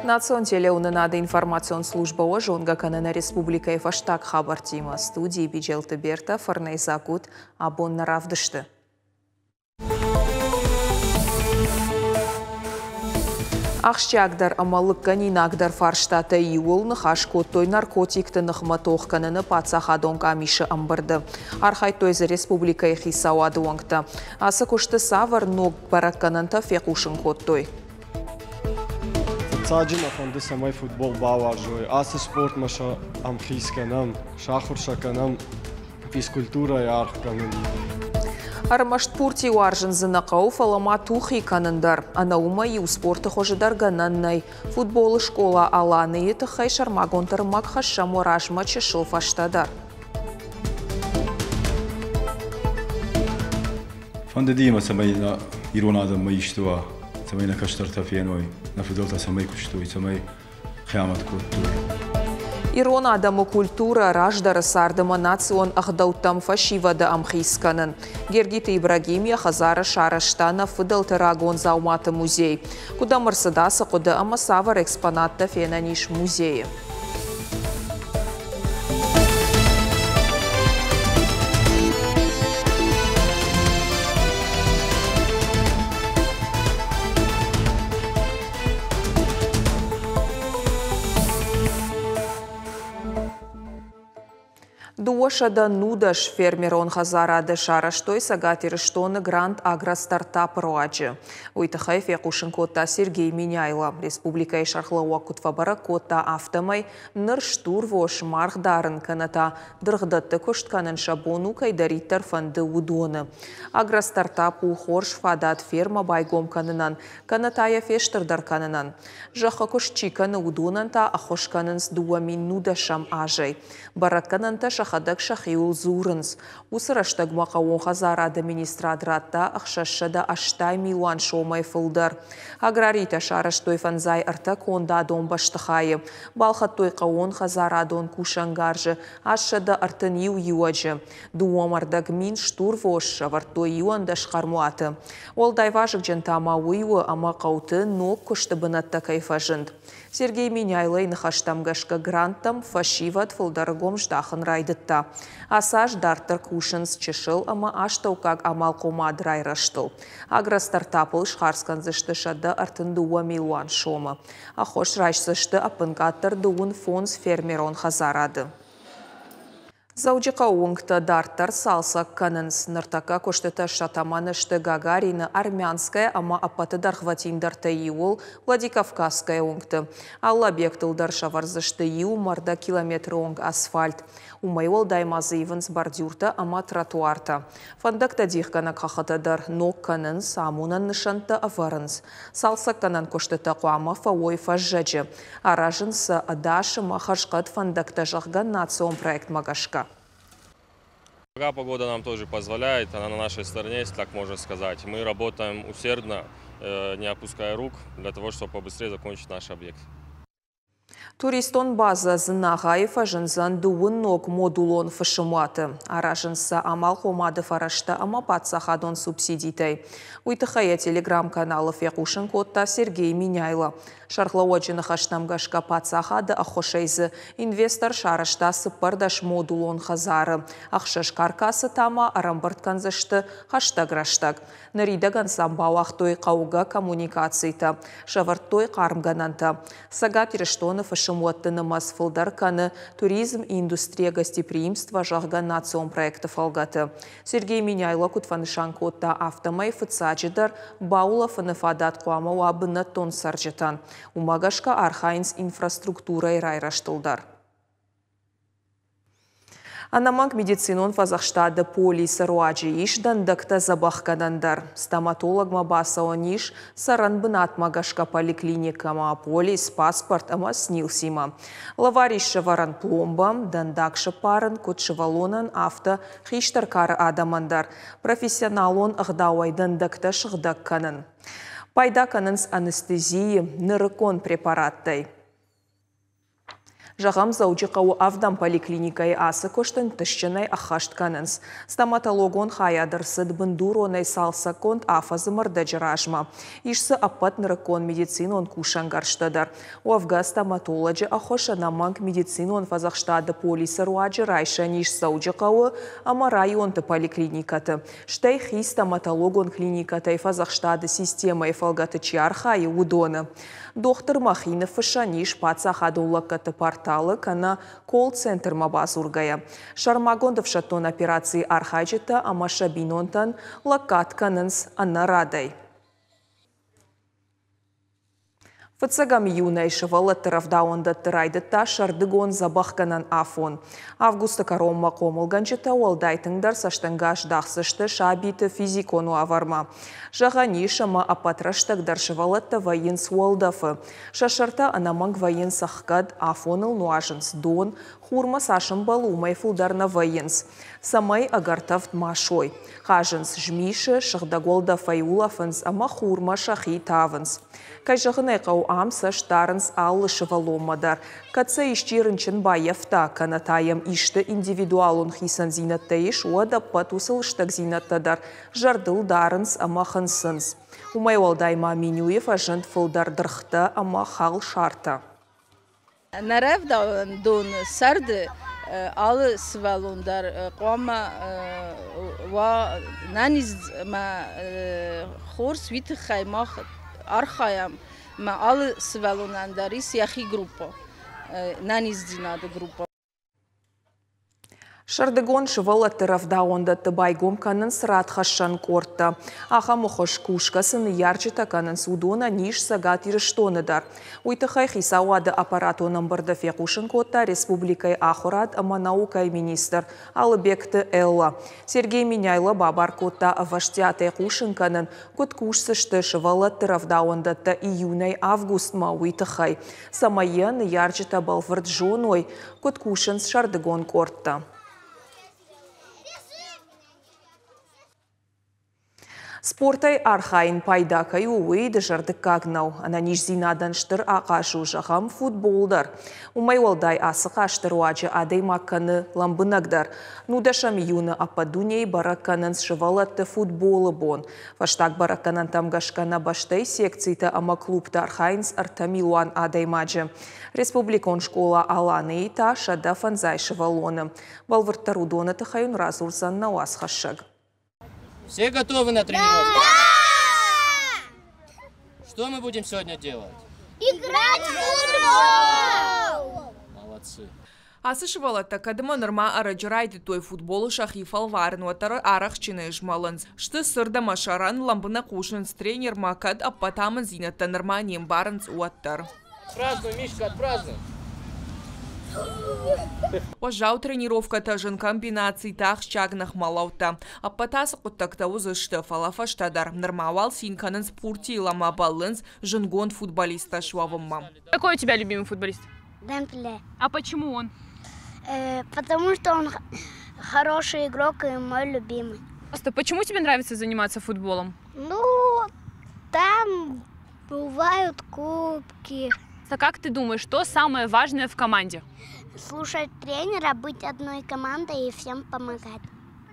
Национ телеунынады информацион служба жонга канана республика фаштак хабар тима студии Биджелты Берта Фарнайзакут абонна равдышты. Ақшчагдар амалық ганинагдар фарштата иуылны хашкоттой наркотикті нықматоқ кананы пацахадон камиші амбырды. Архайтойзы республика ехисауады оңқта. Асы күшті савар ног бараккананта феқушын коттой. Цаджин афанды самай футбол баваржой. Асы спорт маша амхисканам, шахуршаканам, физкультура ярхканам. Армаштпурти уаржын зынақау фалама тухи канындар. Анаума ю спорты хожидар гананнай. Футболы школа аланы еті хай шармагонтар макхаша морашма чешыл фаштадар. Фанды дима самай на иронада маиштуа. Самай на каштарта феной. На футболта самай куштуй. Самай хямат куттуй. Ирон адамы культура раждары сардыма национ ағдауттам фашивада амхисканын. Гергита Ибрагимия хазара шараштана фыдалты рагон зауматы музей. Куда мырсыдасы куда амасавар экспонатта фенаниш музейі. Дуошада нудаш фермерон хазарады шараштой сагатирыштоны грант агростартап роаджы. Уйтахай фекушын котта Сергей Миняйла. Республика Ишархлауа кутфабара котта автомай ныр штур вош мархдарын каната дырғдатты көштканын шабону кайдариттар фанды удоны. Агростартап ухорш фадат ферма байгом канынан, канатая фештырдар канынан. Жаха көшчиканы удонанта ахошканынс дуамин нудашам ажай. Бараккананта шахадак шахиул зурынс. Усыраштаг мақауын хазар администратратта ақшашшада аштай милуан шомай фылдар. Аграрита шараштой фанзай арта конда дон баштыхайы. Балхаттой қауын хазар адон кушангаржы. Ашшада артын юаджы. Дуамардаг мин штур вошша вартой юанда шқармуаты. Ол дайважық жентама уйуы ама қауты ног күшті бынатта кайфажынд. Сергей Миняйлай нахаштамгашка грантам фашиват фылдарыгом ждахын райдытта. Асаж дартыр кушынс чешыл ама аштаукак амал комад райраштыл. Агростартапыл шхарскан зышты шада артын дуа милуан шома. Ахош райшсышты апынкаттыр дуын фонс фермерон хазарады. Зауджиқа оңқта дартар салсак канынс ныртака көштіті шатаманышты Гагарина армянская ама апаты дархватиндарта иол Владикавказская оңқты. Алла бектылдар шаварзышты иу марда километр оңқ асфальт. Умайол даймазы ивенс бордюрта ама тротуарта. Фандакта дихкана қақытадар ног канынс амунан нышанта аварынс. Салсак канан көштіті қуама фауой фажжаджы. Аражынсы адашы махашқат фандакта жағған национ проект магашка. Пока погода нам тоже позволяет, она на нашей стороне, если так можно сказать. Мы работаем усердно, не опуская рук, для того, чтобы побыстрее закончить наш объект. Туристон база зынағайыфа жынзан дуын ног модулон фышымуаты. Аражынса амал хомады фарашта ама патсахадон субсидитай. Уйтыхая телеграм-каналы феқушын котта Сергей Миняйла. Шархлауаджыны хаштамгашка патсахады ахошайзы инвестор шарашта сыппардаш модулон хазары. Ахшаш каркасы тама арамбыртканзышты хаштаграштаг. Наридаган самбау ахтой қауға коммуникацийта. Шавартой қармгананта. Сагат ирештоны фашымуаттыны масфылдар каны туризм и индустрия гостеприимства жағған национ проекты фалгаты. Сергей Миняйла кутфанышан котта автомай фыцаджидар баула фаныфадат қуама уабына тон саржетан. Умагашка архайнс инфраструктура и райраштылдар. Анаманг медицинон фазахштады полисы руаджи иш дандакта забахкадандар. Стоматолог мабаса ониш саран бынат магашка поликлиникама полис паспорт ама снилсима. Лавариші варан пломбам, дандакшы парын көтшівалонан авто хиштаркары адамандар. Профессионалон ағдауай дандакта шығдакканын. Пайда канынс анестезии нырыкон препараттай. Жағам зауджи қауы авдам поликлиникай асы көштін тішчінай ақашт канынс. Стоматологон хаядырсыд бындуронай салса конт афазы мырда жыражма. Ишсы аппат нырыкон медицинон кушангарштадар. Уавга стоматологи ахоша наманг медицинон фазахштады полисы руаджи райша ниш зауджи қауы ама районты поликлиникаты. Штай хи стоматологон клиникатай фазахштады системай фалгаты чархайы удоны. Доктор Махинов фашаниш пацахадуллакаты порталы кана колл-центр мабазургая. Шармагондов шатон операции архаджита амаша бинонтан лакат канынс аннарадай. Фыцагам юнайшы валаттырав даунда тырайдыта шардыгон забахканан афон. Августа каромма комылганчыта олдайтыңдар саштангаш дақсышты шабиты физикону аварма. Жағани шама апатраштагдар шывалатта вайын суалдафы. Шашарта анаманг вайын сахкад афоныл нуажынс дон, хурма сашым балумай фулдарна вайынс. Самай агартавт машой. Хажынс жмиші шығдаголда файулафынс ама хурма шахи тавынс. Кайжығынай қау амса штарынс аллы шываломадар. Катса ишчирынчын байефта, канатаям ишті индивидуалун хисан зинаттайыш, уада патусыл штаг зинаттадар. Жардыл дарынс ама хынсынс. Умай олдайма Минюев ажынт фылдар дырхта ама хал шарта. Нарев дон сарды алы свалундар қома ва наниз ма хорс виты хаймах архаям ма алы свалунандарис яхи группа наниз динады группа. Шардыгон шывалаттырав даонда тыбайгом канын сырат хашан корта. Аха мухош кушкасын ярчыта канын судона ниш сагат ирыштоныдар. Уйтыхай хисауады аппаратоным бырды фекушын котта республикай ахурат ама наукай министр Алыбекті Элла. Сергей Миняйлы бабар котта ваштятай кушын канын кот кушсышты шывалаттырав даонда та июнай август ма уйтыхай. Самайын ярчыта балвырд жоной кот кушын шардыгон корта. Спортай архайн пайдакай уйды жарды кагнау. Ананиш зинадан штыр ақашу жағам футболдар. Умай олдай асық аштыр уаджы адай макканы ламбынагдар. Нудашам юны ападуней баракканын шывалатты футболы бон. Фаштак баракканан тамгашкана баштай секцийта ама клубта архайнс артамилуан адай маджы. Республикон школа аланы та шада фанзай шывалоны. Балвырттару доны хайын разурсан на уаз хашаг. Все готовы на тренировку? Да! Что мы будем сегодня делать? Играть в футбол! Молодцы. Асы шывалатта кадыма нырма араджырайды той футболы шахифал варын ватары арах чыны жмалынз. Шты сырда машаран ламбына кушыныз тренер макад аппатамын зинатта нырма нем барынз уаттар. Празднуй, Мишка, отпразднуй. Вожау тренировка тажын комбинаций тах чагнах малаута. Аппатасы құттакта узышты фалафаштадар. Нырмавал синканын спорти лама балынз жынгон футболиста швавымма. Какой у тебя любимый футболист? Демпле. А почему он? Потому что он хороший игрок и мой любимый. Просто почему тебе нравится заниматься футболом? Ну, там бывают кубки. А как ты думаешь, что самое важное в команде? Слушать тренера, быть одной командой и всем помогать.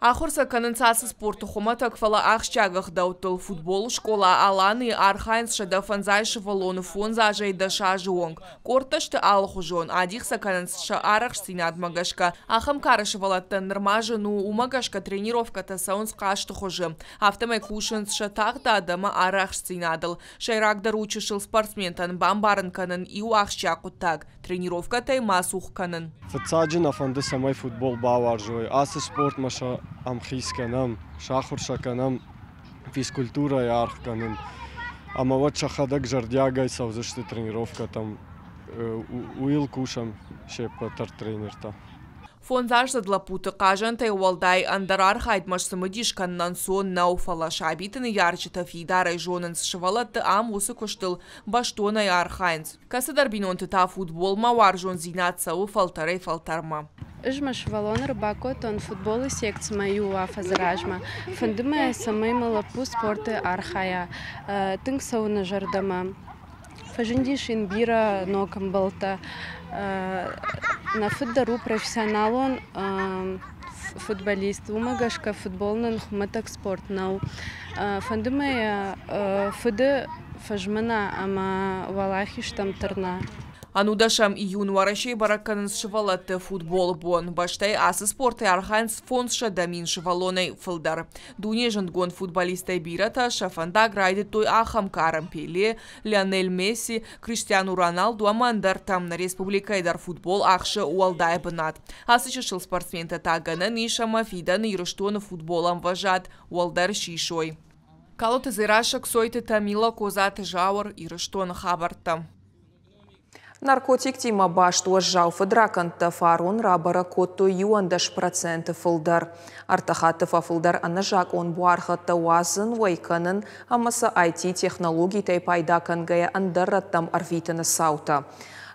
Ахурса канынцасы спорту хоматак фала ахчагах даутыл футбол школа аланы архайнс шада фанзайшы валоны фонза жайда шажы онг. Корташты алху жон, адихса канынсша арах синад магашка. Ахам карышы валаттан нырмажы ну умагашка тренировка тасаунс кашты хожы. Автомай кушынс шатахта адама арах синадыл. Шайрагдар учышыл спортсментан бамбарын канын и уахчаку так. Тренировка тай масух канын. Фацаджин афанды самай футбол баваржой. Асы спорт маша амхисканам, шахуршаканам, физкультура и архканам. Ама вот шахадак жардягай саузышты тренировка там уил кушам шепатар тренерта. Фонзаж задлапуты кажантай уалдай андарар хайдмаш самыдиш каннан сон науфала шабитыны ярчыта фидарай жонын сшывалатты ам усы куштыл баштонай архайнс. Касыдар бинонты та футбол мавар жон зинатса у фалтарай фалтарма. Жмаш валон рыбакот он футболы секция мою афазражма. Фандыма самой малапу спорты архая. Тынг сауна жардама. Фажиндишин бира нокам балта. На футдару профессионалон футболист. Умагашка футболнан хуматак спорт нау. Фандумая фуды фажмана ама валахиш там тарна. Анудашам июн варашей бараканс шевалатты футбол бон. Баштай асы спорты арханс фонша дамин шевалоной фылдар. Дуне жандгон футболистай бирата шафанда грайды той ахам карам Пеле, Лионель Месси, Криштиану Роналду амандар там на республикайдар футбол ахшы уалдай бынат. Асы шышыл спортсменты таганы нишама фиданы ирыштоны футболам важат уалдар шишой. Калоты зырашак сойты тамила козаты жауыр ирыштоны хабарта. Наркотик тима башт жау фыдраканта фарун рабара котто юандаш проценты фылдар. Артахаты фылдар анажак он буархата уазын вайканын амаса IT-технологий тай пайдакан гая андарраттам арвитаны саута.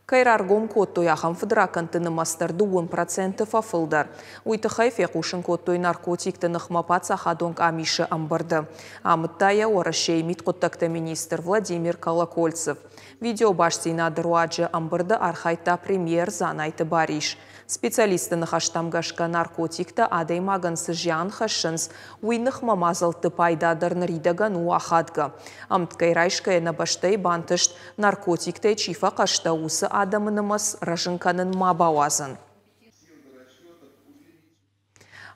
Кайраргом котто яхам фыдракантыны мастарды 10% фылдар. Уйтыхай фекушын коттой наркотикты нахмапат сахадонг амиши амбарды. Амыттая орашей миткоттакта министр Владимир Колокольцев. Видео баштина дыруаджы амбырды архайта премьер занайты бариш. Специалисты нахаштамгашка наркотикта адаймаган сыжян хашынс уйных мамазалты пайдадыр ридаган уахадга. Амткайрайшкая на баштай бантышт наркотиктай чифа кашта усы адамынымыз рожынканын мабауазын.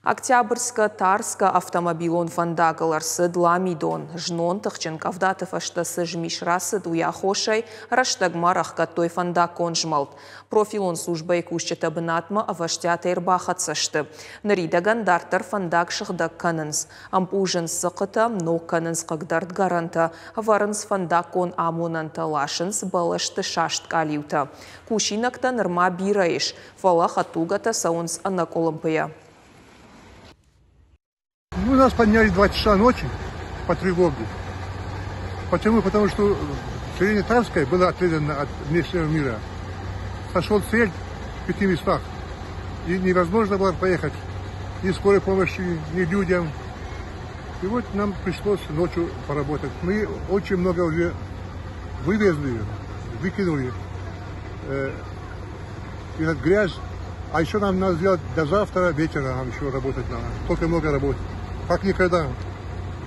Октябрьско-Тарска автомобилон фандагаларсы дламидон. Жнон тахчен кавдатов аштасы жмишрасы дуяхошай раштагмарах катой фандакон жмалт. Профилон служба икущата бынатма аваштят эрбахатсашты. Наридаган дартар фандак шыхдак канынс. Ампужен сықыта нок канынс қагдард гаранта. Аварынс фандакон амонанта лашынс балашты шашт калиута. Кушинакта нырма бираиш. Фала хатугата саунс анаколымпыя. Ну, нас подняли в 2 часа ночи по тревоге. Почему? Потому что селение Тарское было отрезано от внешнего мира. Сошел цель в 5 местах. И невозможно было поехать ни скорой помощи, ни людям. И вот нам пришлось ночью поработать. Мы очень много уже вывезли, выкинули. И от грязь. А еще нам надо сделать до завтра вечера, нам еще работать надо. Только много работы. Как никогда.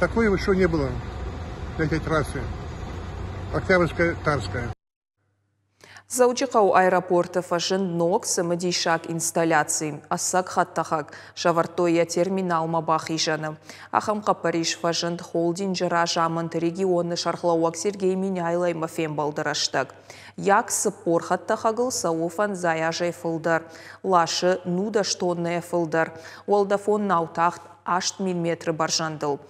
Такого еще не было на этой трассе. Октябрьская, Тарская. Заучикау аэропорта фашин ног самодейшак инсталляции. Асак хаттахак шавартоя терминал мабахижаны. Ахамка Париж фашин холдинджера жамант регионы шархлауак Сергей Миняйлай мафем балдараштаг. Як сыпор хаттахагыл сауфан заяжай фылдар. Лашы нуда штонная фылдар. Уалдафон наутахт 8 мм баржандыл.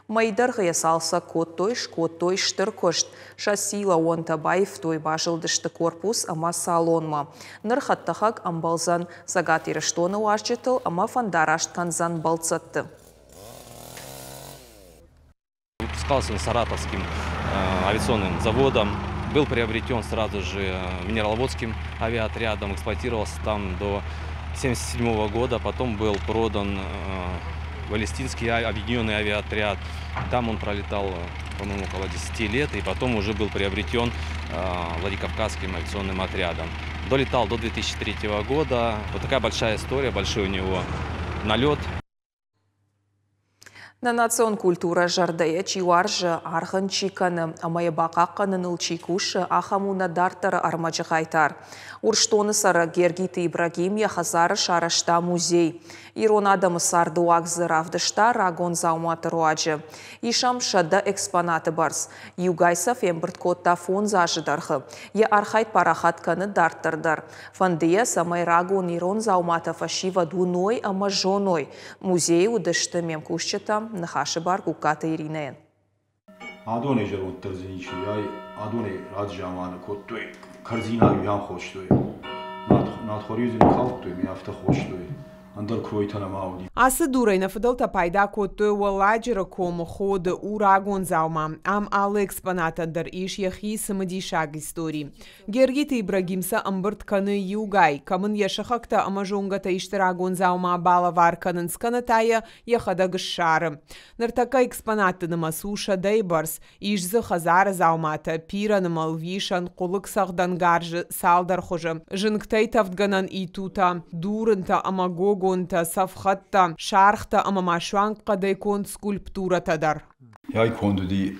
Майдар ғаясалса коттой штыр көшт. Шасила онтабаев той бажылдышты корпус ама салонма. Ныр хаттахак амбалзан сагат ирыштоны уашчетыл ама фандарашт канзан балцатты. Выпускался Саратовским авиационным заводом. Был приобретен сразу же Минераловодским авиаотрядом. Эксплуатировался там до 1977 года. Потом был продан Палестинский объединенный авиаотряд. Там он пролетал, по-моему, около 10 лет. И потом уже был приобретен Владикавказским авиационным отрядом. Долетал до 2003 года. Вот такая большая история, большой у него налет. На национ культура жардая чиуаржы архын чиканы, амая бақаққанын ұлчикушы ахамуна дартары армачы қайтар. Урштоны сары Гергиты Ибрагим яхазары шарашта музей. Ирон адамы сарды уағзы равдышта рагон зауматы руаджы. Ишам шада экспонаты барс. Югайса фембірт котта фон зажыдархы. Я архайт парахатканы дарттырдар. Фандия самай рагон ирон зауматы фашива дуной ама жоной. Музей удышты мемкушчата нахаши бар гуката иринен. Адоне жарон тырзиничи, яй адоне раджаманы коттуй. Карзина юям хоштуй. Надхоризм калтуй, мияфта хоштуй. андор кройтана мауди. Асы дурайна фыдылта пайда коттой уаладжира кому ходы урагон заума. Ам алы экспонатандар иш яхи сымыди шаг истории. Гергита Ибрагимса амбырт каны югай. Камын яшахакта амажонгата иштирагон заума бала варканын сканатая яхада гшары. Нартака экспонаты масуша дейбарс. Ишзы хазара заумата пира намалвишан кулык сағдан гаржы салдар хожы. Жынктай тавдганан итута, дурынта амагогонта, сафхатта, шархта амамашванка дайкон скульптуратадар. Я иконду ди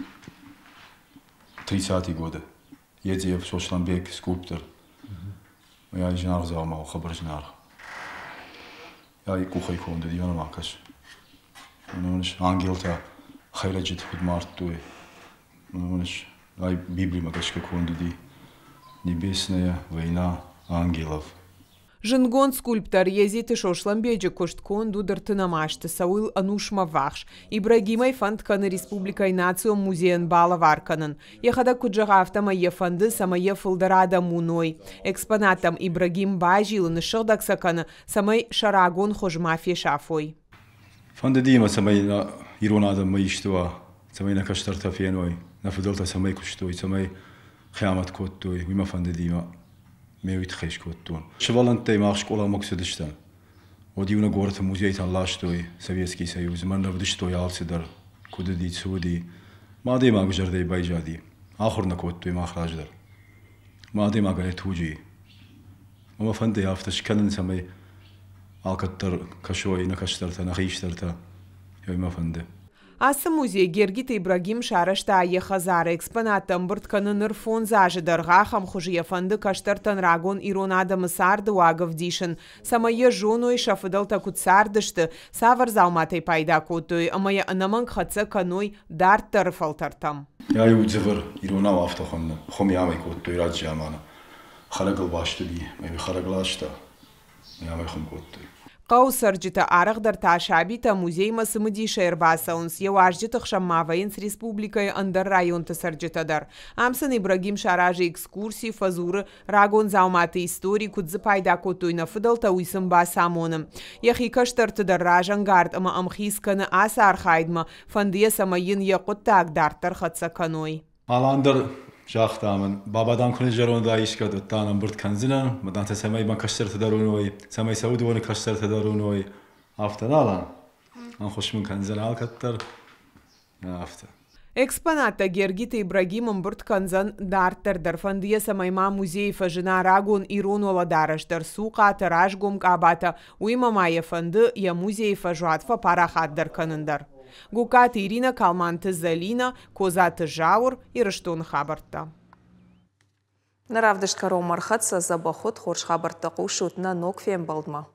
30-ти годы. Едзиев Шошланбек, скульптор. Я и жнар заумал, хабар жнар. Я и куха иконду ди, она макаш. Ангелта хайраджит худмартуй. Ай Библии магашка иконду ди. Небесная война ангелов. Жынгон скульптор езеті Шошланбеджі кошткон дудыртына машты сауыл анушма вахш. Ибрагимай фандканы республикай национ музейн бала варканын. Ехада куджағафтама ефанды самая фылдарада муной. Экспонатам Ибрагим бажилыны шылдаксаканы самай шарагон хожмафе шафой. Фанды дима самай на иронада маиштуа, самай на каштарта феной, на фудолта самай куштой, самай خیامت کوتوی ویما فندیما میوید خیش کوتون. شوالن تیماش کولا مقصدشتن. و دیونا گورت موزیت اللهشتوی سویتسکی سیوز من نبودشتوی آلسیدر کودی سودی ما دیما گجردی بایجادی آخر نکوتوی ما خراج در ما دیما گلی توجی وما فندی آفتش کنن سمی آلکتر کشوی نکشترتا نخیشترتا ویما فندی. Асы музей Гергита Ибрагим шарашта ехазара экспонатам быртканы нырфон зажыдарға хамхужы ефанды каштартан рагон иронада мысарды уагов дишын. Самая жоной шафыдалта кутсардышты савар зауматай пайда котой, амая анаман кхатса каной дарттар фалтартам. Я и удзывыр иронав автохонны, хоми амай котой раджи амана. Харагыл башты ди, мэви хараглашта, ямай хом котой. Қаусарджита арағдар ташабита музей масымыди шайрбасаунс, еуажджита хшаммавайынс республикай андар районта сарджитадар. Амсан Ибрагим шаражи экскурсии фазуры рагон зауматы истории кудзы пайда котойна фыдалта уйсым басамоным. Яхи каштартадар ражангард ама амхисканы аса архайдма фандия самайын яқуттак дартар хатса каной. Аландар شاختامن بابادام کنه جرون دایش کرد تانم برد کنزنم مدان تسمای من کشتر تدارونوی سمای سعودی ون کشتر تدارونوی آفته دالان آن خوشمن کنزن آل کتر آفته. Экспоната Гергита Ибрагимом Буртканзан дартер дарфандия самайма музей фажина рагон ирону ладараштар сука таражгом кабата уймама ефанды я музей фажуатфа парахат дарканындар. Гукат Ирина Калманты Залина, Козаты Жаур и Раштон Хабарта. Наравдышка ромархатса за бахот хорш Хабарта кушут на нокфем балдма.